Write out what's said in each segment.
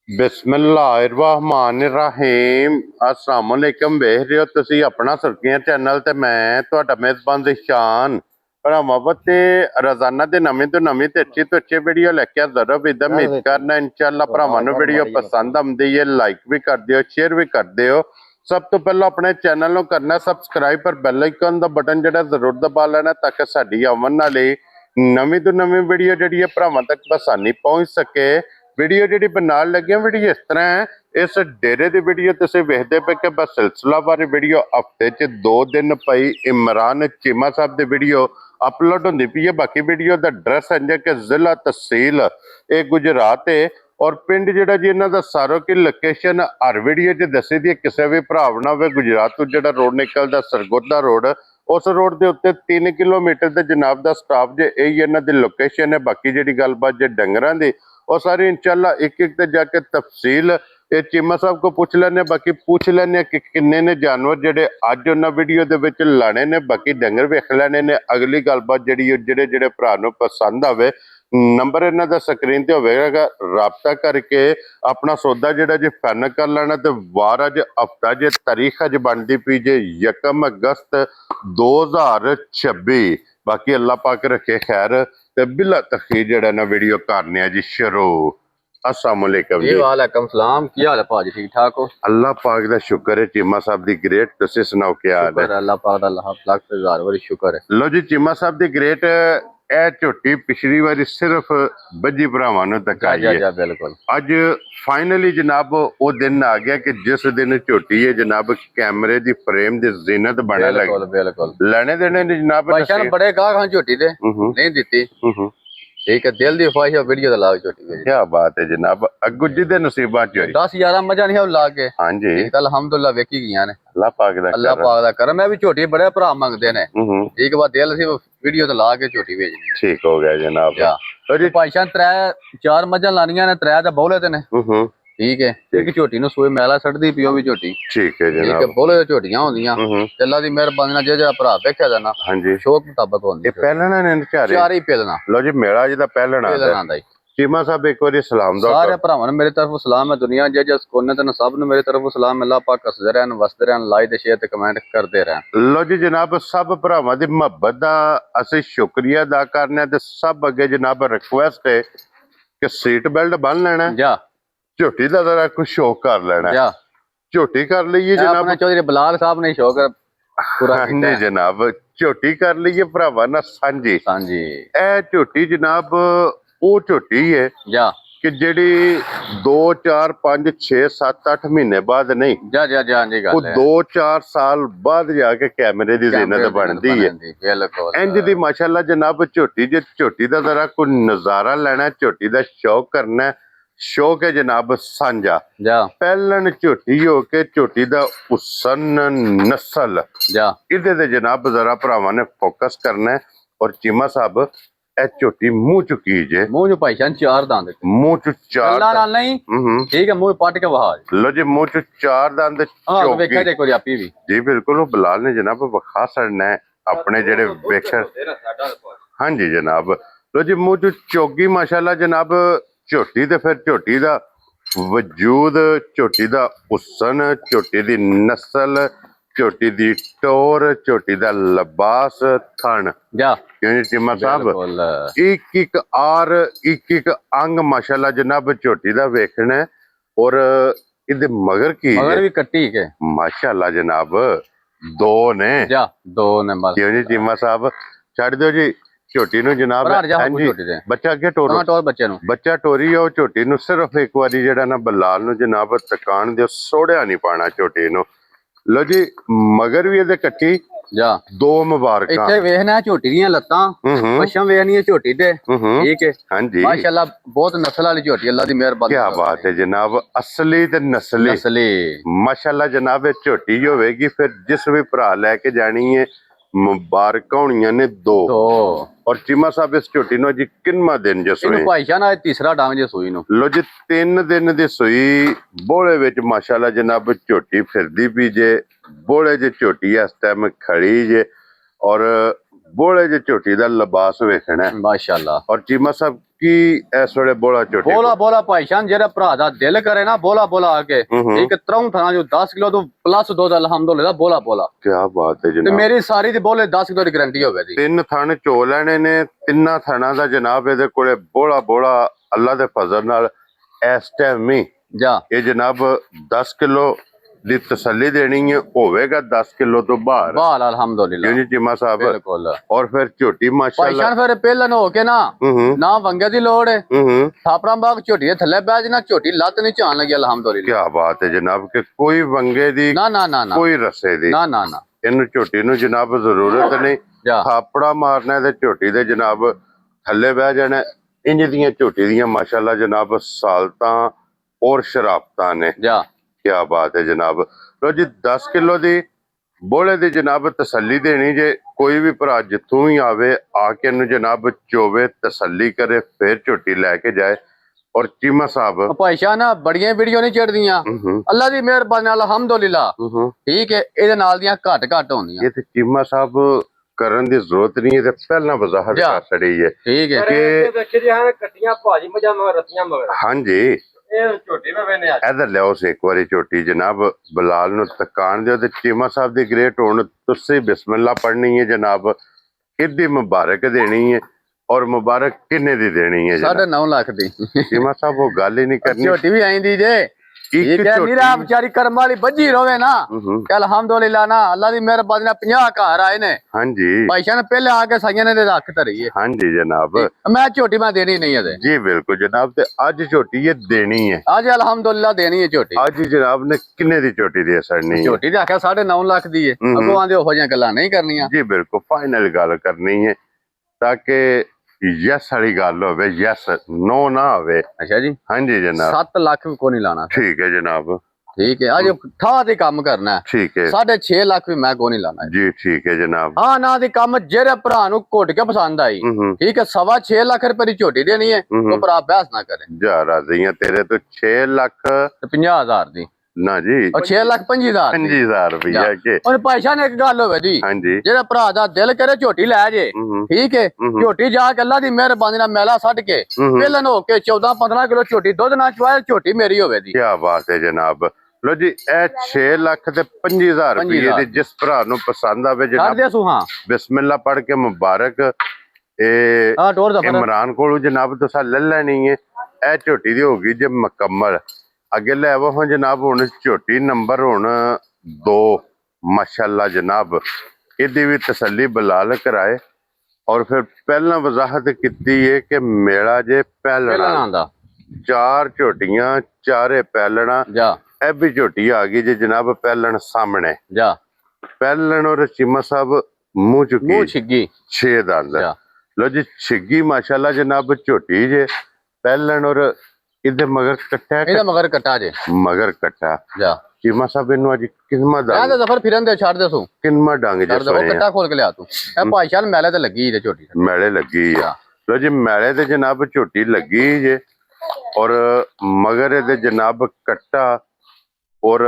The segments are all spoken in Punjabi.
ਬਿਸਮਿल्लाहिर्रहमानिर्रहीम अस्सलाम वालेकुम। ਵੇਖ ਰਹੇ ਹੋ ਤੁਸੀਂ ਆਪਣਾ ਸੁਰਖੀਆਂ ਚੈਨਲ ਤੇ ਮੈਂ ਤੁਹਾਡਾ ਮੇਜ਼ਬਾਨ ਜ਼ਿਸ਼ਾਨ ਭਰਾਵਾਂ ਤੇ ਰੋਜ਼ਾਨਾ ਦੇ ਨਵੀਂ ਤੋਂ ਨਵੀਂ ਤੇ ਅੱਛੀ ਵੀਡੀਓ ਲੈ ਕੇ ਜ਼ਰੂਰ ਉਮੀਦ ਕਰਨਾ ਇਨਸ਼ਾਅੱਲਾ ਭਰਾਵਾਂ ਨੂੰ ਵੀਡੀਓ ਪਸੰਦ ਆਉਂਦੀ ਹੈ ਲਾਈਕ ਵੀ ਕਰ ਦਿਓ ਸ਼ੇਅਰ ਵੀ ਕਰ ਦਿਓ। ਸਭ ਤੋਂ ਪਹਿਲਾਂ ਆਪਣੇ ਚੈਨਲ ਨੂੰ ਕਰਨਾ ਸਬਸਕ੍ਰਾਈਬ ਪਰ ਬੈਲ ਆਈਕਨ ਦਾ ਬਟਨ ਜਿਹੜਾ ਜ਼ਰੂਰ ਦਬਾ ਲੈਣਾ ਤਾਂ ਕਿ ਸਾਡੀ ਆਉਣ ਵਾਲੀ ਨਵੀਂ ਤੋਂ ਨਵੀਂ ਵੀਡੀਓ ਜਿਹੜੀ ਹੈ ਭਰਾਵਾਂ ਤੱਕ ਆਸਾਨੀ ਪਹੁੰਚ ਸਕੇ। ਵੀਡੀਓ ਜਿਹੜੀ ਬਣਾਉਣ ਲੱਗਿਆ ਵੀਡੀਓ ਇਸ ਤਰ੍ਹਾਂ ਹੈ, ਇਸ ਡੇਰੇ ਦੀ ਵੀਡੀਓ ਤੁਸੀਂ ਵੇਖਦੇ ਪਏ ਕਿ ਬਸ ਸਿਲਸਿਲਾਵਾਰ ਵੀਡੀਓ ਹਫਤੇ 'ਚ 2 ਦਿਨ ਪਈ ਇਮਰਾਨ ਚੀਮਾ ਸਾਹਿਬ ਦੀ ਵੀਡੀਓ ਅਪਲੋਡ ਹੁੰਦੀ ਪਈ ਹੈ। ਬਾਕੀ ਵੀਡੀਓ ਦਾ ਐਡਰੈਸ ਹੈ ਕਿ ਜ਼ਿਲ੍ਹਾ ਤਹਿਸੀਲ ਇਹ ਗੁਜਰਾਤ ਹੈ ਔਰ ਪਿੰਡ ਜਿਹੜਾ ਜੀ ਇਹਨਾਂ ਦਾ ਸਾਰੋ ਕੀ ਲੋਕੇਸ਼ਨ ਹਰ ਵੀਡੀਓ 'ਚ ਦੱਸੀ ਦੀ ਕਿਸੇ ਵੀ ਭਰਾ ਨਾ ਹੋਵੇ। ਗੁਜਰਾਤ ਤੋਂ ਜਿਹੜਾ ਰੋਡ ਨਿਕਲਦਾ ਸਰਗੋਦਾ ਰੋਡ ਉਸ ਰੋਡ ਦੇ ਉੱਤੇ 3 ਕਿਲੋਮੀਟਰ ਦੇ ਜਨਾਬ ਦਾ ਸਟਾਪ ਜੇ ਇਹ ਇਹਨਾਂ ਦੀ ਲੋਕੇਸ਼ਨ ਹੈ। ਬਾਕੀ ਜਿਹੜੀ ਗੱਲਬਾਤ ਜੇ ਡੰਗਰਾਂ ਦੀ ਉਹ ਸਾਰੀ इंशाल्लाह एक एक ते जाके तफसील ये चीमा साहब को पूछ लेने। बाकी पूछ लेने कि किन्ने ने जानवर जेडे अज उन्होंने वीडियो दे विच लाने ने। बाकी डंगर वेख लेने ने। अगली गलबात जेडी जेडे जेडे भरा नूं पसंद आवे नंबर इन्हां दा स्क्रीन ते होवेगा, राबता करके अपना सौदा जेड़ा जी फाइनल कर लेना। ते वार अज हफ्ता जे तारीख अज बनती पई जे 1 अगस्त 2026। बाकी अल्लाह पाक रखे खैर ते बिला तखीर जेड़ा ना वीडियो करने जी शुरू। अस्सलाम वालेकुम जी। वालेकुम सलाम। की हाल है भाजी? ठीक ठाक हो? अल्लाह पाक दा शुक्र है। चीमा साहब दी ग्रेट तुसी सुनाओ क्या हाल है? अल्लाह पाक दा लाख हजार बारी शुक्र है। लो जी चीमा साहब दी ग्रेट ए झोटी पिछली बारी सिर्फ बजी भरावां नूं तकाई है। बिल्कुल अज फाइनली जनाब वो दिन आ गया कि जिस दिन झोटी है जनाब कैमरे दी फ्रेम दी जीनत बनने लगी। बिल्कुल लेने देने ने जनाब बड़े गाह झोटी दे नहीं दिती। ठीक है, दिल दी ख्वाहिश वीडियो दा लाग झोटी में। क्या बात है जनाब। अग्गू जी दे नसीबां च होई 10-11 मजा नहीं ला के। हां जी अल्हम्दुलिल्लाह वेखी गईयां ने। अल्लाह पाक दा करम। मैं भी झोटी बड़े भरा मंगदे ने। एक बार दिल सी वीडियो ते ला के झोटी भेजनी। ठीक हो गया जनाब। तो जी भाईशान 3-4 मजा लानियां ने, 3 ते बौले ते ने। ठीक है, एक झोटी नु सोए मैला सड़दी पियो भी झोटी। ठीक है जनाब। ठीक है, बोले झोटियां होंदियां अल्लाह दी मेहरबानी नाल जे भरा वेख्या जाना। हां जी शौक मुताबिक होंदी। ये पहलना ने चारी पहलना। लो जी मेरा जी दा पहलना आंदा। चीमा साहब एक बारी सलाम दो सारे भरावां नूं मेरी तरफ सलाम है। दुनिया जे जिस कोने ते सब नूं मेरी तरफ सलाम। अल्लाह पाक हसदे रहन वसदे रहन, लाइक ते शेयर ते कमेंट करदे रहन। लो जी जनाब सब भरावां दी मुहब्बत दा असि शुक्रिया अदा करने ते सब अगे जनाब रिक्वेस्ट है कि सीट बेल्ट बन लेना जा झोटी का जरा कुछ शौक कर लेना। झोटी कर लीए जनाब। चौधरी बिलाल साहब ने शौक पूरा जी जनाब झोटी कर लीए भरावां ना सांझी। ए झोटी जनाब वो झोटी है कि जेड़ी 2 4 5 6 7 8 महीने बाद नहीं वो 2-4 साल बाद जाके कैमरे दी जीनत बनती है। इंज दी माशाल्लाह जनाब झोटी जे झोटी दा जरा कोई नजारा लेना झोटी दा शौक करना शौक है जनाब सांझा। पहलन झोटी हो के झोटी दा हुसन नस्ल इहदे ते जनाब जरा भरावां ने फोकस करना है। और चीमा साहब ए झोटी मुंह चुकी जे मुंह जो भाईशान 4 दांत मुंह च 4 दांत नहीं। ठीक है, मुंह पट के वहा लो जी मुंह च 4 दांत वेखा जे कोई आपी भी जी बिल्कुल। वो बिलाल ने जनाब वखा छड़ना है अपने जेड़े वेख। हां जी जनाब लो जी मुंह च चोगी माशाल्लाह जनाब झोटी ते फिर झोटी दा वजूद झोटी दा हुसन झोटी दी नस्ल झोटी दी टोर झोटी दा लिबास थन क्यों चीमा साहब एक एक आर एक एक अंग माशाल्लाह जनाब झोटी दा वेखना। और इहदे मगर की मगर भी कट्टी के माशाल्लाह जनाब 2 ने क्यों जी चीमा साहब छड़ दो जी झोटी नूं जनाब। बच्चा अगे टोरो बच्चा टोरी है झोटी नूं सिर्फ एक बारी जेड़ा ना बलाल नूं जनाब तकान दे सोड़िया नहीं पाना झोटी नूं। लो जी मगर भी इहदे कट्टी 2 मुबारक इत्थे वेखना झोटी दियां लत्तां पछां वेखनी झोटी ते। ठीक है हां जी माशाल्लाह बहुत नस्ल वाली झोटी अल्लाह दी मेहरबानी। क्या बात है जनाब असली ते नस्ली माशाल्लाह जनाब झोटी होवेगी फिर जिस भी भरा लेके जानी है मुबारक होनियां ने 2। और चीमा साहब इस झोटी नु जी किन्ना दिन जे सोई भाईशान आज तीसरा डांग जे सोई नु। लो जी 3 दिन दी सोई बोले विच माशाल्लाह जनाब झोटी फिरदी पी जे बोले जे झोटी इस टाइम खड़ी जे। और ਬੋਲੇ ਜੇ ਝੋਟੀ ਦਾ ਲਿਬਾਸ ਵੇਖਣਾ ਮਾਸ਼ਾਅੱਲਾ। ਔਰ ਚੀਮਾ ਸਾਹਿਬ ਕੀ ਇਸ ਵੇਲੇ ਬੋਲਾ ਝੋਟੀ ਬੋਲਾ ਭਾਈਸ਼ਾਨ ਜਿਹੜੇ ਭਰਾ ਦਾ ਦਿਲ ਕਰੇ ਨਾ ਬੋਲਾ ਆ ਕੇ ਇੱਕ ਤਰੋਂ ਥਾਣਾ ਜੋ 10 ਕਿਲੋ ਤੋਂ ਪਲੱਸ ਦੁੱਧ ਅਲਹਮਦੁਲਿਲਾ ਬੋਲਾ ਕੀ ਬਾਤ ਹੈ ਤੇ ਜਨਾਬ। ਮੇਰੀ ਸਾਰੀ ਦੀ ਬੋਲੇ 10 ਕਿਲੋ ਦੀ ਗਾਰੰਟੀ ਹੋਵੇ ਜੀ। 3 ਥਣ ਚੋ ਲੈਣੇ ਨੇ, ਤਿੰਨਾਂ ਥਣਾਂ ਦਾ ਜਨਾਬ ਇਹਦੇ ਕੋਲੇ ਬੋਲਾ ਅੱਲਾ ਦੇ ਫਜ਼ਲ ਨਾਲ ਇਸ ਟਾਈਮ ਹੀ ਜਾ ਇਹ ਜਨਾਬ 10 ਕਿਲੋ ਦੀ ਤਸੱਲੀ ਦੇਣੀ ਹੈ, ਹੋਵੇਗਾ 10 ਕਿਲੋ ਤੋਂ ਬਾਹਰ ਅਲਹਮਦੁਲਿਲਾ ਜੀ ਚੀਮਾ ਸਾਹਿਬ। ਬਿਲਕੁਲ। ਔਰ ਫਿਰ ਝੋਟੀ ਮਾਸ਼ਾਅੱਲਾ ਭਾਈਸ਼ਾਨ ਫਿਰ ਪਹਿਲਨ ਹੋ ਕੇ ਨਾ ਵੰਗੇ ਦੀ ਲੋੜ ਹੈ ਥਾਪੜਾ ਬਾਗ ਝੋਟੀ ਦੇ ਥੱਲੇ ਬਹਿ ਜਨਾ ਝੋਟੀ ਲੱਤ ਨਹੀਂ ਝਾਣ ਲੱਗੀ ਅਲਹਮਦੁਲਿਲਾ। ਕੀ ਬਾਤ ਹੈ ਜਨਾਬ ਕਿ ਕੋਈ ਵੰਗੇ ਦੀ ਨਾ ਕੋਈ ਰਸੇ ਦੀ ਨਾ ਇਹਨੂੰ ਝੋਟੀ ਨੂੰ ਜਨਾਬ ਜ਼ਰੂਰਤ ਨਹੀਂ ਥਾਪੜਾ ਮਾਰਨਾ ਤੇ ਝੋਟੀ ਦੇ ਜਨਾਬ ਥੱਲੇ ਬਹਿ ਜਾਣਾ। ਇੰਜ ਦੀਆਂ ਝੋਟੀ ਦੀਆਂ ਮਾਸ਼ਾਅੱਲਾ ਜਨਾਬ ਸਾਲਤਾਂ ਔਰ ਸ਼ਰਾਬਤਾਂ ਨੇ। ਕੀ ਬਾਤ ਹੈ ਜਨਾਬ। ਲੋ ਜੀ 10 ਕਿਲੋ ਦੀ ਬੋਲੇ ਦੀ ਜਨਾਬ ਤਸੱਲੀ ਦੇਣੀ ਜੇ ਕੋਈ ਵੀ ਭਰਾ ਜਿੱਥੋਂ ਵੀ ਆਵੇ ਆ ਕੇ ਇਹਨੂੰ ਜਨਾਬ ਚੋਵੇ ਤਸੱਲੀ ਕਰੇ ਫਿਰ ਝੋਟੀ ਲੈ ਕੇ ਜਾਏ। ਔਰ ਚੀਮਾ ਸਾਹਿਬ ਭਾਈਸ਼ਾਨ ਬੜੀਆਂ ਵੀਡੀਓ ਨਹੀਂ ਚੜਦੀਆਂ ਅੱਲਾ ਦੀ ਮਿਹਰਬਾਨੀ ਨਾਲ ਅਲਹਮਦੁਲਿਲਾ ਠੀਕ ਹੈ ਇਹਦੇ ਨਾਲ ਦੀਆਂ ਘੱਟ ਹੁੰਦੀਆਂ। ਇਹ ਤੇ ਚੀਮਾ ਸਾਹਿਬ ਕਰਨ ਦੀ ਜ਼ਰੂਰਤ ਨਹੀਂ ਹੈ ਤੇ ਪਹਿਲਾਂ ਵਜ਼ਾਹਤ ਕਰ ਛੜੀ ਹੈ ਠੀਕ ਹੈ ਕਿ ਕੱਟੀਆਂ ਭਾਜੀ ਮਜਾ ਮਗਰ ਰਤੀਆਂ ਮਗਰ ਹਾਂਜੀ ਇਹ ਝੋਟੀ ਮੈਂ ਵੇਨੇ ਆ ਇਧਰ ਲਿਆਓ ਸੇ ਇੱਕ ਵਾਰੀ ਝੋਟੀ ਜਨਾਬ ਬਲਾਲ ਨੂੰ ਤਕਾਣ ਦਿਓ ਤੇ ਚੀਮਾ ਸਾਹਿਬ ਦੀ ਗ੍ਰੇਟ ਹੋਣ ਤੁਸੀਂ ਬਿਸਮਿਲ੍ਲਾ ਪੜ੍ਹਨੀ ਹੈ ਜਨਾਬ ਕਿੱਦੀ ਮੁਬਾਰਕ ਦੇਣੀ ਹੈ ਔਰ ਮੁਬਾਰਕ ਕਿੰਨੇ ਦੀ ਦੇਣੀ ਹੈ 9.5 ਲੱਖ ਦੀ ਚੀਮਾ ਸਾਹਿਬ ਉਹ ਗੱਲ ਹੀ ਨਹੀਂ ਕਰਨੀ। ਝੋਟੀ ਵੀ ਆਈਂਦੀ ਜੇ ਇਹ ਕਿ ਨੀਰਾ ਵਿਚਾਰੀ ਕਰਮ ਵਾਲੀ ਬੱਜੀ ਰੋਵੇ ਨਾ ਕਿ ਅਲਹਮਦੁਲਿਲਾ ਨਾ ਅੱਲਾ ਦੀ ਮਿਹਰਬਾਨੀ ਨਾਲ 50 ਘਰ ਆਏ ਨੇ। ਹਾਂਜੀ ਭਾਈਸ਼ਾਨ ਪਹਿਲੇ ਆ ਕੇ ਸਾਈਆਂ ਨੇ ਦੇ ਰੱਖ ਧਰੀ ਹੈ। ਹਾਂਜੀ ਜਨਾਬ ਮੈਂ ਝੋਟੀ ਮੈਂ ਦੇਣੀ ਨਹੀਂ ਹੈ ਜੀ ਬਿਲਕੁਲ ਜਨਾਬ ਤੇ ਅੱਜ ਝੋਟੀ ਇਹ ਦੇਣੀ ਹੈ ਅੱਜ ਅਲਹਮਦੁਲਿਲਾ ਦੇਣੀ ਹੈ ਝੋਟੀ। ਅੱਜ ਜਨਾਬ ਨੇ ਕਿੰਨੇ ਦੀ ਝੋਟੀ ਦੀ ਅਸਰਨੀ ਝੋਟੀ ਦੇ ਆਖਿਆ 9.5 ਲੱਖ ਦੀ ਹੈ ਅੱਗੋਂ ਆਂਦੇ ਉਹੋ ਜਿਹੀਆਂ ਗੱਲਾਂ ਨਹੀਂ ਕਰਨੀਆਂ ਜੀ ਬਿਲਕੁਲ ਫਾਈਨਲ ਗੱਲ ਕਰਨੀ ਹੈ ਤਾਂ ਕਿ ਯਸ ਵਾਲੀ ਗੱਲ ਹੋਵੇ ਯਸ ਨੋ ਨਾ ਹੋਵੇ। ਅੱਛਾ ਜੀ ਹਾਂਜੀ ਜਨਾਬ 7 ਲੱਖ ਵੀ ਕੋਈ ਨਹੀਂ ਲਾਣਾ। ਠੀਕ ਹੈ ਜਨਾਬ ਠੀਕ ਹੈ ਅੱਜ ਠਾਹ ਤੇ ਕੰਮ ਕਰਨਾ ਠੀਕ ਹੈ 6.5 ਲੱਖ ਵੀ ਮੈਂ ਕੋਈ ਨਹੀਂ ਲਾਣਾ ਜੀ ਠੀਕ ਹੈ ਜਨਾਬ। ਹਾਂ ਨਾ ਦੇ ਕੰਮ ਜਿਹੜੇ ਭਰਾ ਨੂੰ ਘੁੱਟ ਕੇ ਪਸੰਦ ਆਈ ਠੀਕ ਹੈ 6.5 ਲੱਖ ਰੁਪਏ ਦੀ ਝੋਟੀ ਦੇਣੀ ਹੈ ਉਹ ਭਰਾ ਬਹਿਸ ਨਾ ਕਰੇ। ਜਾ ਰਾਜ਼ੀਆਂ ਤੇਰੇ ਤੋਂ 6 ਲੱਖ 50,000 ਦੀ ਨਾ ਜੀ 6 ਲੱਖ 50,000 50,000 ਰੁਪਇਆ ਕੇ ਹੁਣ ਭਾਈਸ਼ਾਨ ਇੱਕ ਗੱਲ ਹੋਵੇ ਜੀ ਹਾਂਜੀ ਜਿਹੜਾ ਭਰਾ ਦਾ ਦਿਲ ਕਰੇ ਝੋਟੀ ਲੈ ਜੇ ਠੀਕ ਹੈ ਝੋਟੀ ਜਾ ਕੇ ਅੱਲਾ ਦੀ ਮਿਹਰਬਾਨੀ ਨਾਲ ਮੈਲਾ ਛੱਡ ਕੇ ਪਹਿਲਾਂ ਹੋ ਕੇ 14-15 ਕਿਲੋ ਝੋਟੀ ਦੁੱਧ ਨਾ ਚਵਾਏ ਝੋਟੀ ਮੇਰੀ ਹੋਵੇ ਜੀ। ਕੀ ਬਾਤ ਹੈ ਜਨਾਬ। ਲੋ ਜੀ ਇਹ 6 ਲੱਖ ਤੇ 50,000 ਰੁਪਏ ਦੀ ਜਿਸ ਭਰਾ ਨੂੰ ਪਸੰਦ ਆਵੇ ਜਨਾਬ ਬਿਸਮਿਲ੍ਲਾ ਪੜ੍ਹ ਕੇ ਮੁਬਾਰਕ ਇਹ ਇਮਰਾਨ ਕੋਲੋਂ ਜਨਾਬ ਤੁਸੀਂ ਲੈ ਲੈਣੀ ਹੈ। ਇਹ ਝੋਟੀ ਦੀ ਹੋਗੀ ਜੇ ਮੁਕੰਮਲ ਅੱਗੇ ਲੈ ਆਵੋ ਹੁਣ ਜਨਾਬ ਹੁਣ ਝੋਟੀ ਨੰਬਰ ਹੁਣ 2 ਮਾਸ਼ਾਅੱਲਾ ਜਨਾਬ ਇਹਦੀ ਵੀ ਤਸੱਲੀ ਬਲਾਲ ਕਰਾਏ ਔਰ ਫਿਰ ਪਹਿਲਾਂ ਵਜ਼ਾਹਤ ਕੀਤੀ ਹੈ ਕਿ ਮੇਲਾ ਜੇ ਪਹਿਲਣਾ ਦਾ 4 ਝੋਟੀਆਂ ਚਾਰੇ ਪਹਿਲਣਾ ਇਹ ਵੀ ਝੋਟੀ ਆ ਗਈ ਜੇ ਜਨਾਬ ਪਹਿਲਣ ਸਾਹਮਣੇ ਪਹਿਲਣ ਔਰ ਚੀਮਾ ਸਾਹਿਬ ਮੂੰਹ ਚੁੱਕੀ 6 ਦੰਦ ਲੋ ਜੀ ਛਿੱਗੀ ਮਾਸ਼ਾਅੱਲਾ ਜਨਾਬ ਝੋਟੀ ਜੇ ਪਹਿਲਣ ਔਰ ਇਹਦੇ ਮਗਰ ਕੱਟਾ ਇਹਦਾ ਮਗਰ ਕੱਟਾ ਜੇ ਮਗਰ ਕੱਟਾ ਚੀਮਾ ਸਾਹਿਬ ਇਹਨੂੰ ਅੱਜ ਕਿੰਨਾ ਡੰਗ ਇਹ ਜ਼ਫਰ ਫਿਰਨ ਦੇ ਛੱਡ ਦੇ ਸੂ ਕਿੰਨਾ ਡੰਗ ਜੇ ਉਹ ਕੱਟਾ ਖੋਲ ਕੇ ਲਿਆ ਤੂੰ ਇਹ ਭਾਈਸ਼ਾਨ ਮੈਲੇ ਤੇ ਲੱਗੀ ਜੇ ਝੋਟੀ ਮੈਲੇ ਲੱਗੀ ਆ ਲੋ ਜੀ ਮੈਲੇ ਤੇ ਜਨਾਬ ਝੋਟੀ ਲੱਗੀ ਜੇ ਔਰ ਮਗਰ ਇਹਦੇ ਜਨਾਬ ਕੱਟਾ ਔਰ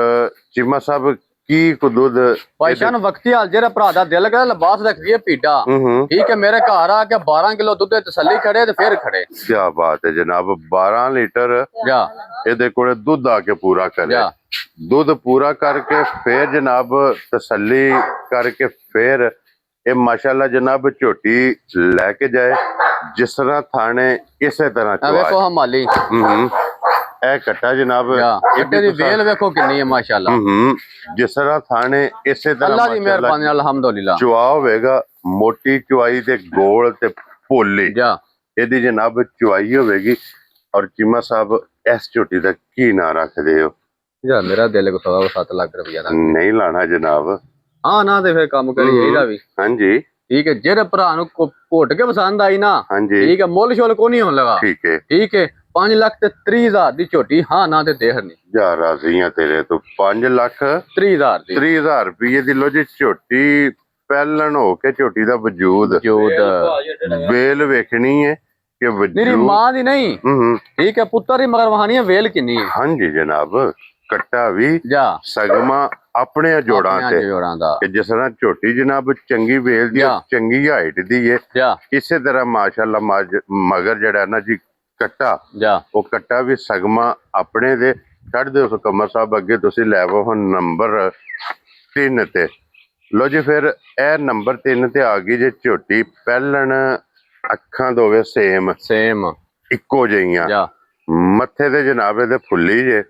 ਚੀਮਾ ਸਾਹਿਬ ਕੀ ਕੁਦੂਦ ਭਾਈਸ਼ਾਨ ਵਕਤੀ ਹਾਲ ਜਿਹੜਾ ਭਰਾ ਦਾ ਦਿਲ ਕਰੇ ਲਿਬਾਸ ਰੱਖੀਏ ਪੀਟਾ ਠੀਕ ਹੈ ਮੇਰੇ ਘਰ ਆ ਕੇ 12 ਕਿਲੋ ਦੁੱਧ ਦੇ ਤਸੱਲੀ ਖੜੇ ਤੇ ਫਿਰ ਖੜੇ। ਕੀ ਬਾਤ ਹੈ ਜਨਾਬ 12 ਲੀਟਰ ਇਹਦੇ ਕੋਲੇ ਦੁੱਧ ਆ ਕੇ ਪੂਰਾ ਕਰੇ ਦੁੱਧ ਪੂਰਾ ਕਰਕੇ ਫਿਰ ਜਨਾਬ ਤਸੱਲੀ ਕਰਕੇ ਫਿਰ ਇਹ ਮਾਸ਼ਾਅੱਲਾ ਜਨਾਬ ਝੋਟੀ ਲੈ ਕੇ ਜਾਏ ਜਿਸ ਤਰ੍ਹਾਂ ਥਾਣੇ ਇਸੇ ਤਰ੍ਹਾਂ ਵੇਖੋ ਹਮਾਲੀ ਇਹ ਕੱਟਾ ਜਨਾਬ ਕੱਟੇ ਦੀ ਵੇਲ ਵੇਖੋ ਕਿੰਨੀ ਹੈ ਮਾਸ਼ਾਅੱਲਾ ਜਿਸ ਤਰ੍ਹਾਂ ਥਾਣੇ ਇਸੇ ਤਰ੍ਹਾਂ ਅੱਲਾ ਦੀ ਮਿਹਰਬਾਨੀ ਨਾਲ ਅਲਹਮਦੁਲਿਲਾ ਚੁਆ ਹੋਵੇਗਾ ਮੋਟੀ ਚੁਆਈ ਤੇ ਗੋਲ ਤੇ ਭੋਲੀ ਇਹਦੀ ਜਨਾਬ ਚੁਆਈ ਹੋਵੇਗੀ। ਔਰ ਚੀਮਾ ਸਾਹਿਬ ਇਸ ਝੋਟੀ ਦਾ ਕੀ ਨਾਂ ਰੱਖਦੇ ਹੋ? ਮੇਰਾ ਦਿਲ ਕੋ 7 ਲੱਖ ਰੁਪਇਆ ਦਾ ਨਹੀਂ ਲਾਣਾ ਜਨਾਬ। ਹਾਂ ਨਾ ਤੇ ਫਿਰ ਕੰਮ ਕਰੀ ਇਹਦਾ ਵੀ ਹਾਂਜੀ ਠੀਕ ਹੈ ਜਿਹੜੇ ਭਰਾ ਨੂੰ ਘੁੱਟ ਕੇ ਪਸੰਦ ਆਈ ਨਾ ਠੀਕ ਹੈ ਮੁੱਲ ਸ਼ੁੱਲ ਕੋ ਨਹੀਂ ਹੋਣ ਲਗਾ ਠੀਕ ਹੈ 5 ਲੱਖ ਤੇ 30,000 ਦੀ ਝੋਟੀ ਹਾਂ ਨਾ ਤੇ ਦੇਖ ਨਹੀਂ ਜਾ ਰਾਜ਼ੀਆਂ ਤੇਰੇ ਤੋਂ 5 ਲੱਖ 30,000 ਰੁਪਏ ਦੀ ਲੋ ਜੀ ਝੋਟੀ ਪਹਿਲਣ ਹੋ ਕੇ ਝੋਟੀ ਦਾ ਵਜੂਦ ਵੇਲ ਵੇਖਣੀ ਹੈ ਕਿ ਮੇਰੀ ਮਾਂ ਦੀ ਨਹੀਂ ਠੀਕ ਹੈ ਪੁੱਤਰ ਦੀ ਮਗਰ ਵਹਾਨੀ ਵੇਲ ਕਿੰਨੀ ਹੈ। ਹਾਂਜੀ ਜਨਾਬ ਕੱਟਾ ਵੀ ਜਾ ਸਗਮਾ ਆਪਣੇ ਜੋੜਾਂ ਆਪਣੇ ਤੇ ਜੋੜਾਂ ਦਾ ਕਿ ਜਿਸ ਤਰ੍ਹਾਂ ਝੋਟੀ ਜਨਾਬ ਚੰਗੀ ਵੇਲ ਦੀ ਜਾ। ਚੰਗੀ ਹਾਈਟ ਦੀ ਹੈ ਜਾ ਇਸੇ ਤਰ੍ਹਾਂ ਮਾਸ਼ਾਅੱਲਾ ਮਗਰ ਜਿਹੜਾ ਨਾ ਜੀ ਕੱਟਾ ਜਾ ਉਹ ਕੱਟਾ ਵੀ ਸਗਮਾ ਆਪਣੇ ਦੇ ਛੱਡ ਦਿਓ ਕਮਰ ਸਾਹਿਬ ਅੱਗੇ ਤੁਸੀਂ ਲੈ ਆਵੋ ਹੁਣ ਨੰਬਰ 3 ਤੇ ਲੋ ਜੀ ਫਿਰ ਇਹ ਨੰਬਰ 3 ਤੇ ਆ ਗਈ ਜੇ ਝੋਟੀ ਪਹਿਲਣ ਅੱਖਾਂ ਦੋਵੇਂ ਸੇਮ ਇੱਕੋ ਜਿਹੀਆਂ ਜਾ ਮੱਥੇ ਤੇ ਜਨਾਬ ਇਹਦੇ ਫੁੱਲੀ ਜੇ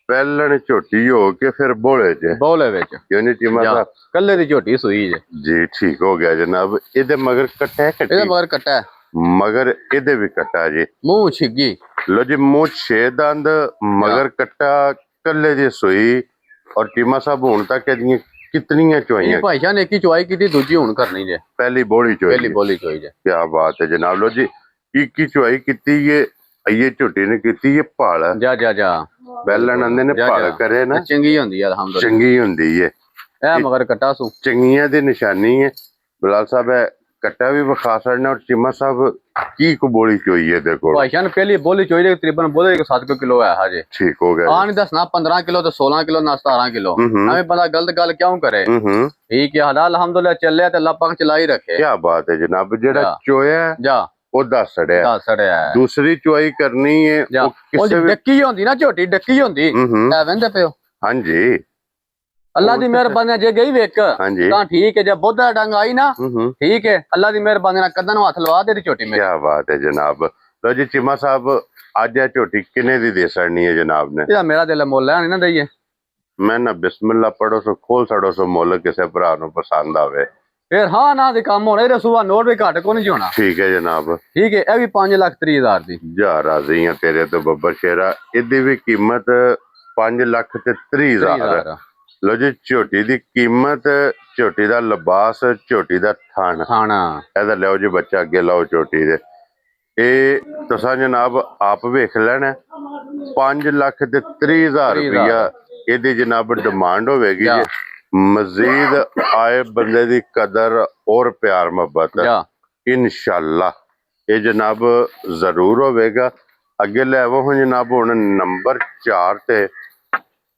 ਪਹਿਲਣ ਝੋਟੀ ਹੋ ਕੇ ਫਿਰ ਬੋਲੇ ਜੇ ਬੋਲੇ ਵਿੱਚ ਕਿਉਂ ਨਹੀਂ ਚੀਮਾ ਜਾ ਸਾਹਿਬ ਕੱਲੇ ਦੀ ਝੋਟੀ ਸੂਈ ਜੇ ਜੀ ਠੀਕ ਹੋ ਗਿਆ ਜਨਾਬ ਇਹਦੇ ਮਗਰ ਕੱਟਾ ਇਹਦੇ ਕੱਟੀ ਮਗਰ ਕੱਟਾ ਮਗਰ ਇਹਦੇ ਵੀ ਕੱਟਾ ਜੀ ਮੂੰਹ ਛਿੱਗੀ ਲੋ ਜੀ ਮੂੰਹ 6 ਦੰਦ ਮਗਰ ਕੱਟਾ ਕੱਲੇ ਦੀ ਸੂਈ ਔਰ ਚੀਮਾ ਸਾਹਿਬ ਹੁਣ ਤੱਕ ਇਹਦੀਆਂ ਕਿਤਨੀਆਂ ਚੋਈਆਂ ਇਹ ਭਾਈ ਜਾਨ ਇੱਕ ਹੀ ਚੁਆਈ ਕੀਤੀ ਦੂਜੀ ਹੁਣ ਕਰਨੀ ਜੇ ਪਹਿਲੀ ਬੋਲੀ ਚੋਈ ਪਹਿਲੀ ਬੋਲੀ ਚੋਈ ਜੇ ਕੀ ਬਾਤ ਹੈ ਜਨਾਬ ਲੋ ਜੀ ਇੱਕ ਹੀ ਚੁਆਈ ਕੀਤੀ ਇਹ ਝੋਟੀ ਨੇ ਕੀਤੀ ਇਹ ਭਾਲ ਜਾ ਜਾ ਜਾ ਪਹਿਲਾਂ ਆਂਦੇ ਨੇ ਭਾਲ ਕਰੇ ਨਾ ਚੰਗੀ ਹੁੰਦੀ ਆ ਅਲਹਮਦੁਲਿਲਾ ਚੰਗੀ ਹੁੰਦੀ ਏ ਇਹ ਮਗਰ ਕੱਟਾ ਸੂ ਚੰਗੀਆਂ ਦੀ ਨਿਸ਼ਾਨੀ ਹੈ ਬਲਾਲ ਸਾਹਿਬ ਇਹ ਕੱਟਾ ਵੀ ਵਿਖਾ ਸਕਦੇ ਔਰ ਚੀਮਾ ਸਾਹਿਬ ਕੀ ਕਬੋਲੀ ਚੋਈ ਹੈ ਦੇਖੋ ਭਾਈ ਜਾਨ ਪਹਿਲੀ ਬੋਲੀ ਚੋਈ ਦੇ ਤਕਰੀਬਨ ਬੋਲੇ 7 ਕਿਲੋ ਹੈ ਹਜੇ ਠੀਕ ਹੋ ਗਿਆ ਆ ਨਹੀਂ ਦੱਸਣਾ 15 ਕਿਲੋ ਤੇ 16 ਕਿਲੋ ਨਾ 17 ਕਿਲੋ ਐਵੇਂ ਬੰਦਾ ਗਲਤ ਗੱਲ ਕਿਉਂ ਕਰੇ ਠੀਕ ਹੈ ਹਲਾ ਅਲਹਮਦੁਲਿਲਾ ਚੱਲਿਆ ਤੇ ਅੱਲਾਹ ਪਾਕ ਚਲਾਈ ਰੱਖੇ ਕੀ ਬਾਤ ਹੈ ਜਨਾਬ ਜਿਹੜਾ ਚੋਇਆ ਜਾ ਉਹ ਦੱਸ ਸੜਿਆ ਦੂਸਰੀ ਚੁਆਈ ਕਰਨੀ ਹੈ ਉਹ ਕਿਸੇ ਡੱਕੀ ਹੁੰਦੀ ਨਾ ਝੋਟੀ ਡੱਕੀ ਹੁੰਦੀ ਐ ਵੰਦੇ ਪਿਓ ਹਾਂਜੀ ਅੱਲਾ ਦੀ ਮਿਹਰਬਾਨੀ ਜੇ ਗਈ ਵੇਖ ਤਾਂ ਠੀਕ ਹੈ ਜੇ ਬੋਧਾ ਡੰਗ ਆਈ ਨਾ ਠੀਕ ਹੈ ਅੱਲਾ ਦੀ ਮਿਹਰਬਾਨੀ ਨਾਲ ਕਦਾਂ ਨੂੰ ਹੱਥ ਲਵਾ ਦੇ ਝੋਟੀ ਮੇਰੀ ਕੀ ਬਾਤ ਹੈ ਜਨਾਬ ਲੋ ਜੀ ਚੀਮਾ ਸਾਹਿਬ ਅੱਜ ਇਹ ਝੋਟੀ ਕਿੰਨੇ ਦੀ ਦੇ ਸੜਨੀ ਹੈ ਜਨਾਬ ਨੇ ਇਹਦਾ ਮੇਰਾ ਦਿਲ ਮੁੱਲ ਹੈ ਨਹੀਂ ਨਾ ਦਈਏ ਮੈਂ ਨਾ ਬਿਸਮਿਲ੍ਲਾ ਪੜੋ ਸੋ ਖੋਲ ਸੜੋ ਸੋ ਮੁੱਲ ਕਿਸੇ ਭਰਾ ਨੂੰ ਪਸੰਦ ਆਵੇ ਫਿਰ ਹਾਂ ਨਾ ਦੇ ਕੰਮ ਹੋਣਾ ਇਹਦਾ ਸੂਆ ਨੋਟ ਵੀ ਘੱਟ ਕੋ ਨਹੀਂ ਹੋਣਾ ਠੀਕ ਹੈ ਜਨਾਬ ਠੀਕ ਹੈ ਇਹ ਵੀ 5,30,000 ਦੀ ਜਾ ਰਾਜ਼ੀ ਆ ਤੇਰੇ ਤੋਂ ਬੱਬਰ ਸ਼ੇਰਾ ਇਹਦੀ ਵੀ ਕੀਮਤ 5,30,000 ਲੋ ਜੀ ਝੋਟੀ ਦੀ ਕੀਮਤ ਝੋਟੀ ਦਾ ਲਿਬਾਸ ਝੋਟੀ ਦਾ ਥਾਣਾ ਇਹਦਾ ਲਿਓ ਜੀ ਬੱਚਾ ਅੱਗੇ ਲਾਓ ਝੋਟੀ ਦੇ ਇਹ ਤੁਸੀਂ ਜਨਾਬ ਆਪ ਵੇਖ ਲੈਣਾ 5,30,000 ਰੁਪਇਆ ਇਹਦੀ ਜਨਾਬ ਡਿਮਾਂਡ ਹੋਵੇਗੀ ਜੀ ਮਜ਼ੀਦ ਆਏ ਬੰਦੇ ਦੀ ਕਦਰ ਔਰ ਪਿਆਰ ਮੁਹੱਬਤ ਇਨਸ਼ਾਅੱਲਾ ਇਹ ਜਨਾਬ ਜ਼ਰੂਰ ਹੋਵੇਗਾ ਅੱਗੇ ਲੈ ਆਵੋ ਹੁਣ ਜਨਾਬ ਹੁਣ ਨੰਬਰ 4 ਤੇ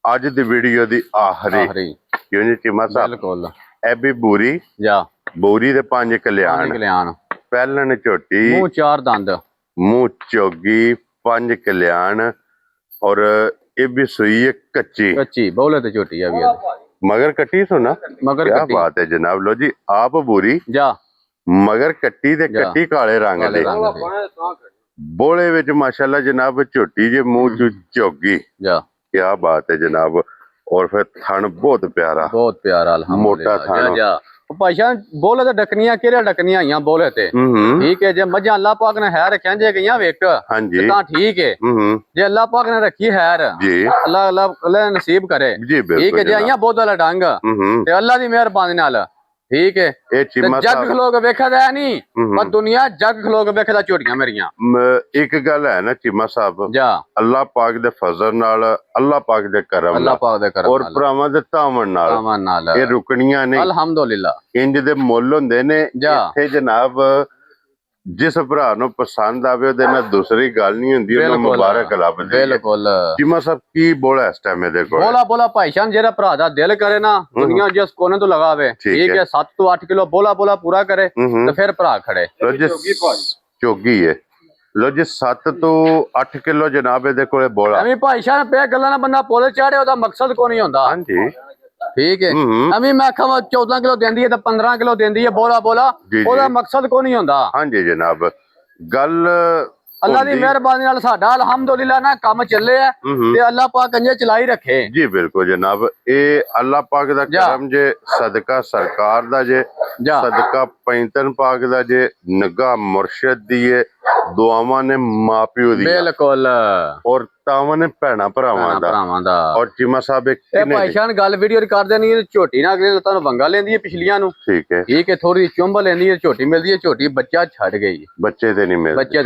ਅੱਜ ਦੀ ਵੀਡੀਓ ਦੀ ਆਖਰੀ ਯੂਨਿਟ ਚੀਮਾ ਸਾਹਿਬ ਬਿਲਕੁਲ ਐਬੀ ਬੂਰੀ ਬੂਰੀ ਦੇ 5 ਕਲਿਆਣ ਪਹਿਲਣ ਝੋਟੀ ਮੂੰਹ 4 ਦੰਦ ਮੂੰਹ ਚੋਗੀ 5 ਕਲਿਆਣ ਔਰ ਇਹ ਵੀ ਸੂਈ ਹੈ ਕੱਚੀ ਬੋਲੇ ਤੇ ਝੋਟੀ ਆ ਵੀ ਮਗਰ ਕੱਟੀ ਸੁਣਾ ਮਗਰ ਕੀ ਬਾਤ ਹੈ ਜਨਾਬ ਲੋ ਜੀ ਆਪ ਬੂਰੀ ਮਗਰ ਕੱਟੀ ਤੇ ਕੱਟੀ ਕਾਲੇ ਰੰਗ ਦੇ ਬੋਲੇ ਵਿੱਚ ਮਾਸ਼ਾਅੱਲਾ ਜਨਾਬ ਝੋਟੀ ਜੇ ਮੂੰਹ ਚ ਚੋਗੀ ਕੀ ਬਾਤ ਹੈ ਜਨਾਬ ਔਰ ਫਿਰ ਥਣ ਬਹੁਤ ਪਿਆਰਾ ਅਲਹਮਦੁਲਿਲਾ ਮੋਟਾ ਥਣ ਭਾਈ ਸਾਹਿਬ ਬੋਲੇ ਤੇ ਡਕਨੀਆਂ ਕਿਹੜੇ ਡਕਨੀਆਂ ਆਈਆਂ ਬੋਲੇ ਤੇ ਠੀਕ ਹੈ ਜੇ ਮੱਝਾਂ ਅੱਲਾਹ ਪਾਕ ਨੇ ਹੈਰ ਰੱਖਿਆ ਜੇ ਗਈਆਂ ਵੇਖ ਤਾਂ ਠੀਕ ਹੈ ਜੇ ਅੱਲਾਹ ਪਾਕ ਨੇ ਰੱਖੀ ਹੈਰ ਅੱਲਾਹ ਨਸੀਬ ਕਰੇ ਠੀਕ ਹੈ ਜੇ ਆਈਆਂ ਬਹੁਤ ਵਾਲਾ ਡੰਗ ਤੇ ਅੱਲਾਹ ਦੀ ਮਿਹਰਬਾਨੀ ਨਾਲ ਠੀਕ ਹੈ ਇਹ ਚੀਮਾ ਜੱਗ ਖਲੋ ਕੇ ਵੇਖਿਆ ਤਾਂ ਨਹੀਂ ਪਰ ਦੁਨੀਆ ਜੱਗ ਖਲੋ ਕੇ ਵੇਖਦਾ ਝੋਟੀਆਂ ਮੇਰੀਆਂ ਇੱਕ ਗੱਲ ਹੈ ਨਾ ਚੀਮਾ ਸਾਹਿਬ ਅੱਲਾਹ ਪਾਕ ਦੇ ਫਜ਼ਲ ਨਾਲ ਅੱਲਾਹ ਪਾਕ ਦੇ ਕਰਮ ਔਰ ਭਰਾਵਾਂ ਦੇ ਤਾਵਨ ਨਾਲ ਇਹ ਰੁਕਣੀਆਂ ਨੇ ਅਲਹਮਦੁਲਿਲਾ ਇੰਜ ਦੇ ਮੁੱਲ ਹੁੰਦੇ ਨੇ ਇੱਥੇ ਜਨਾਬ ਜਿਸ ਭਰਾ ਨੂੰ ਪਸੰਦ ਆਵੇ ਉਹਦੇ ਨਾਲ ਦੂਸਰੀ ਗੱਲ ਨਹੀਂ ਹੁੰਦੀ ਉਹਨੂੰ ਮੁਬਾਰਕ ਲੱਭ ਦੇ ਬਿਲਕੁਲ ਚੀਮਾ ਸਾਹਿਬ ਕੀ ਬੋਲਾ ਇਸ ਟਾਈਮ ਇਹਦੇ ਕੋਲ ਬੋਲਾ ਭਾਈ ਸਾਹਿਬ ਜਿਹੜਾ ਭਰਾ ਦਾ ਦਿਲ ਕਰੇ ਨਾ ਦੁਨੀਆ ਜਿਸ ਕੋਨੇ ਤੋਂ ਲਗਾਵੇ ਠੀਕ ਹੈ 7 ਤੋਂ 8 ਕਿਲੋ ਬੋਲਾ ਪੂਰਾ ਕਰੇ ਤੇ ਫਿਰ ਭਰਾ ਖੜੇ ਚੋਗੀ ਹੈ ਲੋ ਜੀ 7 ਤੋਂ 8 ਕਿਲੋ ਜਨਾਬ ਇਹਦੇ ਕੋਲੇ ਬੋਲਾ ਐਵੇਂ ਭਾਈ ਸਾਹਿਬ ਪੇ ਗੱਲਾਂ ਨਾਲ ਬੰਦਾ ਪੋਲੇ ਚਾੜੇ ਉਹਦਾ ਮਕਸਦ ਕੋ ਨਹੀਂ ਹੁੰਦਾ ਹਾਂਜੀ ਠੀਕ ਹੈ ਐਵੇਂ ਮੈਂ ਆਖਾਂ 14 ਕਿਲੋ ਦਿੰਦੀ ਹੈ ਤੇ 15 ਕਿਲੋ ਦਿੰਦੀ ਹੈ ਬੋਲਾ ਉਹਦਾ ਮਕਸਦ ਕੋ ਨਹੀਂ ਹੁੰਦਾ ਹਾਂਜੀ ਜਨਾਬ ਗੱਲ ਅੱਲਾ ਦੀ ਮਿਹਰਬਾਨੀ ਨਾਲ ਸਾਡਾ ਅਲਹਮਦੁਲਿਲਾ ਨਾ ਕੰਮ ਚੱਲੇ ਆ ਤੇ ਅੱਲਾ ਪਾਕ ਅੰਜੇ ਚਲਾਈ ਰੱਖੇ ਜੀ ਬਿਲਕੁਲ ਜਨਾਬ ਇਹ ਅੱਲਾ ਪਾਕ ਦਾ ਕਰਮ ਜੇ ਸਦਕਾ ਸਰਕਾਰ ਦਾ ਜੇ ਸਦਕਾ ਪੈਂਤਨ ਪਾਕ ਦਾ ਜੇ ਨਿਗਾਹ ਮੁਰਸ਼ਿਦ ਦੀ ਏ ਦੁਆਵਾਂ ਨੇ ਮਾਪਿਓ ਦੀ ਬਿਲਕੁਲ ਔਰ ਤਾਵਾਂ ਨੇ ਭੈਣਾ ਭਰਾਵਾਂ ਦਾ ਔਰ ਚੀਮਾ ਸਾਹਿਬ ਇਹ ਭਾਈ ਸਾਹਿਬ ਗੱਲ ਵੀਡੀਓ ਰਿਕਾਰਡ ਦੇਣੀ ਹੈ ਝੋਟੀ ਨਾਲ ਅਗਲੇ ਲੱਤਾਂ ਨੂੰ ਵੰਗਾ ਲੈਂਦੀ ਹੈ ਪਿਛਲੀਆਂ ਨੂੰ ਠੀਕ ਹੈ ਥੋੜੀ ਚੁੰਬ ਲੈਂਦੀ ਹੈ ਝੋਟੀ ਮਿਲਦੀ ਹੈ ਝੋਟੀ ਬੱਚਾ ਛੱਡ ਗਈ ਬੱਚੇ ਤੇ ਨਹੀਂ ਮਿਲਦੇ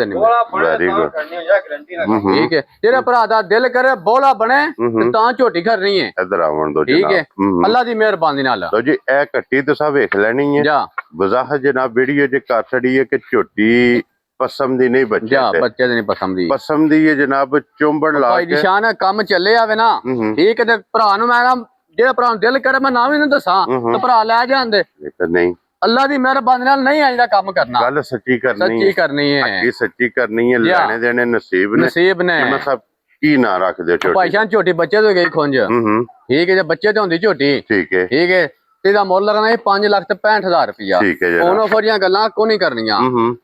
ਵੈਰੀ ਗੁੱਡ ਠੀਕ ਹੈ ਜਿਹੜਾ ਭਰਾ ਦਾ ਦਿਲ ਕਰੇ ਬੋਲਾ ਬਣੇ ਤਾਂ ਝੋਟੀ ਕਰਨੀ ਹੈ ਇਧਰ ਆਉਣ ਦੋ ਠੀਕ ਹੈ ਅੱਲਾ ਦੀ ਮਿਹਰਬਾਨੀ ਨਾਲ ਲੋ ਜੀ ਇਹ ਕੱਟੀ ਤੁਸੀਂ ਵੇਖ ਲੈਣੀ ਹੈ ਵਜ਼ਾਹਤ ਜਨਾਬ ਵੀਡੀਓ ਜੇ ਕਰ ਛੜੀ ਹੈ ਕਿ ਝੋਟੀ ਪਸਮ ਦੀ ਨਹੀਂ ਬੱਚੇ ਜਾ ਤੇ ਬੱਚੇ ਦੀ ਨਹੀਂ ਪਸੰਦ ਦੀ ਪਸਮ ਦੀ ਹੈ ਜਨਾਬ ਚੁੰਬੜ ਲਾ ਭਾਈ ਕੇ ਨਿਸ਼ਾਨ ਕੰਮ ਚੱਲੇ ਆਵੇ ਨਾ ਠੀਕ ਹੈ ਤੇ ਭਰਾ ਨੂੰ ਮੈਂ ਨਾ ਜਿਹੜਾ ਭਰਾ ਨੂੰ ਦਿਲ ਕਰੇ ਮੈਂ ਨਾ ਵੀ ਨਹੀਂ ਦੱਸਾਂ ਤੇ ਭਰਾ ਲੈ ਜਾਂਦੇ ਇਹ ਤਾਂ ਨਹੀਂ ਅੱਲਾ ਦੀ ਮਿਹਰਬਾਨੀ ਨਾਲ ਨਹੀਂ ਆਇਦਾ ਕੰਮ ਕਰਨਾ ਗੱਲ ਸੱਚੀ ਕਰਨੀ ਸੱਚੀ ਕਰਨੀ ਹੈ ਅੱਗੇ ਸੱਚੀ ਕਰਨੀ ਹੈ ਲੈਣੇ ਦੇਣੇ ਨਸੀਬ ਨੇ ਨਸੀਬ ਨੇ ਮੈਂ ਸਭ ਕੀ ਨਾ ਰੱਖਦੇ ਛੋਟੇ ਭਾਈ ਜਾਨ ਝੋਟੀ ਬੱਚੇ ਤੋਂ ਗਈ ਖੁੰਝ ਠੀਕ ਹੈ ਜੇ ਬੱਚੇ ਤੇ ਹੁੰਦੀ ਝੋਟੀ ਠੀਕ ਹੈ ਠੀਕ ਹੈ ਇਹਦਾ ਮੁੱਲ ਲੱਗਣਾ 5,65,000 ਰੁਪਇਆ ਠੀਕ ਹੈ ਜਨਾਬ ਉਹਨੋਂ ਫਰੀਆਂ ਗੱਲਾਂ ਕੋ ਨਹੀਂ ਕਰਨੀਆਂ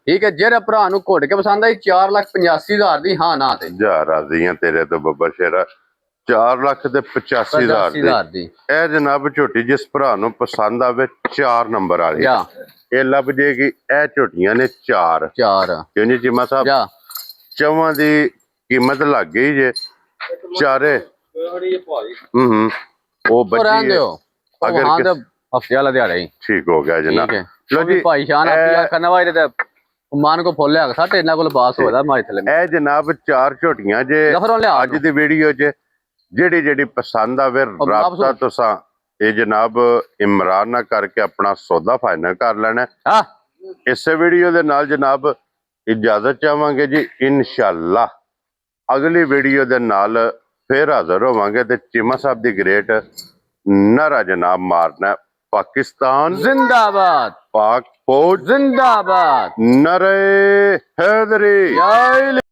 ਠੀਕ ਹੈ ਜਿਹੜੇ ਭਰਾ ਨੂੰ ਘੁੱਟ ਕੇ ਪਸੰਦ ਆਈ 4,85,000 ਦੀ ਹਾਂ ਨਾ ਤੇ ਜਾ ਰਾਜ਼ੀਆਂ ਤੇਰੇ ਤੋਂ ਬੱਬਰ ਸ਼ੇਰਾ 4,85,000 ਦੀ ਇਹ ਜਨਾਬ ਝੋਟੀ ਜਿਸ ਭਰਾ ਨੂੰ ਪਸੰਦ ਆਵੇ 4 ਨੰਬਰ ਵਾਲੀ ਜਾ ਇਹ ਲੱਭ ਜੇਗੀ ਇਹ ਝੋਟੀਆਂ ਨੇ 4 ਕਿਉਂ ਜੀ ਚੀਮਾ ਸਾਹਿਬ ਜਾ ਚਵਾਂ ਦੀ ਕੀਮਤ ਲੱਗ ਗਈ ਜੇ ਚਾਰੇ ਉਹ ਬੱਚੀ ਦਿਓ ਅਗਰ ਹਾਂ ਤੇ ਹਫਤੇ ਵਾਲਾ ਦਿਹਾੜਾ ਹੀ ਠੀਕ ਹੋ ਗਿਆ ਜਨਾਬ ਲੋ ਜੀ ਭਾਈ ਸ਼ਾਨ ਆਪੀਆ ਕਰਨਾ ਵਾ ਇਹਦੇ ਮਾਨ ਕੋ ਫੁੱਲ ਲਿਆ ਸਾਡੇ ਇਹਨਾਂ ਕੋਲ ਬਾਸ ਹੋਦਾ ਮਾਈ ਥਲੇ ਇਹ ਜਨਾਬ 4 ਝੋਟੀਆਂ ਜੇ ਅੱਜ ਦੀ ਵੀਡੀਓ 'ਚ ਜਿਹੜੀ ਪਸੰਦ ਆਵੇ ਰਾਬਤਾ ਤੁਸੀਂ ਇਹ ਜਨਾਬ ਇਮਰਾਨ ਨਾਲ ਕਰਕੇ ਆਪਣਾ ਸੌਦਾ ਫਾਈਨਲ ਕਰ ਲੈਣਾ ਇਸੇ ਵੀਡੀਓ ਦੇ ਨਾਲ ਜਨਾਬ ਇਜਾਜ਼ਤ ਚਾਹਾਂਗੇ ਜੀ ਇਨਸ਼ਾਅੱਲਾ ਅਗਲੀ ਵੀਡੀਓ ਦੇ ਨਾਲ ਫਿਰ ਹਾਜ਼ਰ ਹੋਵਾਂਗੇ ਤੇ ਚੀਮਾ ਸਾਹਿਬ ਦੀ ਗ੍ਰੇਟ ਨਾਰਾ ਜਨਾਬ ਮਾਰਨਾ ਪਾਕਿਸਤਾਨ ਜ਼ਿੰਦਾਬਾਦ ਪਾਕ ਫੌਜ ਜ਼ਿੰਦਾਬਾਦ ਨਰੇ ਹੈਦਰੀ